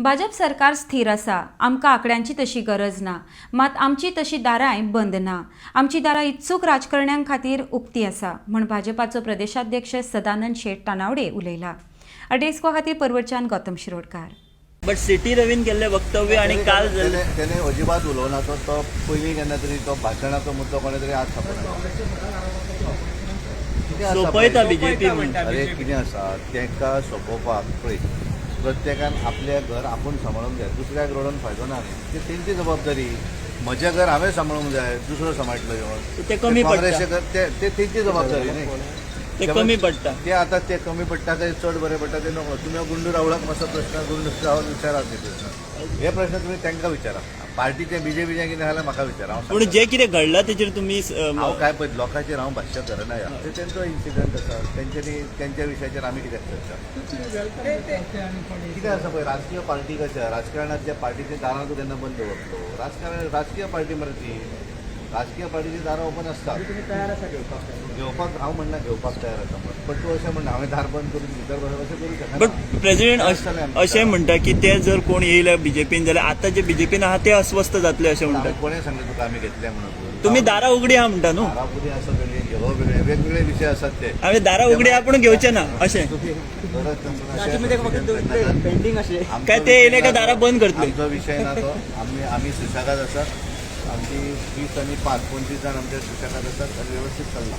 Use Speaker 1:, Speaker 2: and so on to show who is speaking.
Speaker 1: भाजप सरकार स्थिर आसा, आमकां आंकड्यांची तशी गरज ना, मात आमची तशी दारांय बंद ना. आमची दारां इत्सूक राजकारण्यां खातीर उक्ती आसा म्हण भाजपाचो प्रदेशाध्यक्ष सदानंद शेट तानावडे उलयला. अडेस्को खातीर परवरच्यान गौतम शिरोडकार.
Speaker 2: बट सिटी रवीन केल्ले वक्तव्य आणि काल
Speaker 3: त्याने अजिबात उलोवना तो पयलीं केन्ना तरी तो भाशणाचो मुद्दो कोणे तरी आज सापडला.
Speaker 2: सोपयता बीजेपी म्हणटा.
Speaker 3: अरे कितें आसा तांकां सोंपोवपाक पळय प्रत्येकान आपलें घर आपूण सांबाळूंक जाय. दुसऱ्याक रडोवन फायदो ना न्ही. ती तेंची जबाबदारी. म्हजें घर हांवें सांबाळूंक जाय, दुसरो सांबाळटलो येवन
Speaker 2: ते कमी पडटा.
Speaker 3: काँग्रेसचें घर ते तेंची जबाबदारी न्ही.
Speaker 2: ते कमी पडटा.
Speaker 3: ते आतां ते कमी पडटा काय चड बरें पडटा ते नको. तुमी गुंडू रावळाक मातसो प्रश्न गुंडू रावळ विचारात न्ही प्रश्न. हे प्रश्न तुमी तांकां विचारा. पार्टीचें बीजेपीचें कितें जाल्यार म्हाका विचारा.
Speaker 2: पूण जे कितें घडलां तेचेर तुमी
Speaker 3: हांव काय पळय लोकांचेर हांव भाश्य करना. ते तेंचो इन्सिडंट आसा. तेंच्या विशयाचेर आमी कित्याक चर्चा. कितें आसा पळय राजकीय पार्टी कशें राजकारणांतल्या पार्टीच्या दारां तूं केन्ना बंद दवरतलो. राजकीय पार्टी मरे ती. राजकीय पार्टीची दारां ओपन आसता. घेवपाक हांव म्हणना घेवपाक तयार आसा म्हणून. पण तूं अशें म्हणना हांवें दार बंद करून भितर बसप अशें करूं शकना.
Speaker 2: बट प्रेसिडेंट अशें म्हणटा की ते जर कोण येयले बीजेपीन जाल्यार आतां जे बीजेपीन आहा ते अस्वस्थ जातले अशें म्हणटा.
Speaker 3: कोणें सांगलें तुका आमी घेतले म्हणून.
Speaker 2: तुम्ही दारां उगडी आहा म्हणटा न्हू.
Speaker 3: दारां उगडी आसा वेगळे वेगवेगळे विशय आसात ते.
Speaker 2: हांवें दारां उगडी आहा पूण घेवचे ना अशें
Speaker 3: पेंडिंग
Speaker 2: काय ते येयले काय दारां बंद करतले.
Speaker 3: आमचो विशय ना तो. आमी सुशेगाद आसात. आमची 20 आणि 5 25 जाण आमच्या सुशेगाद आसात आणि व्यवस्थीत चल्ला.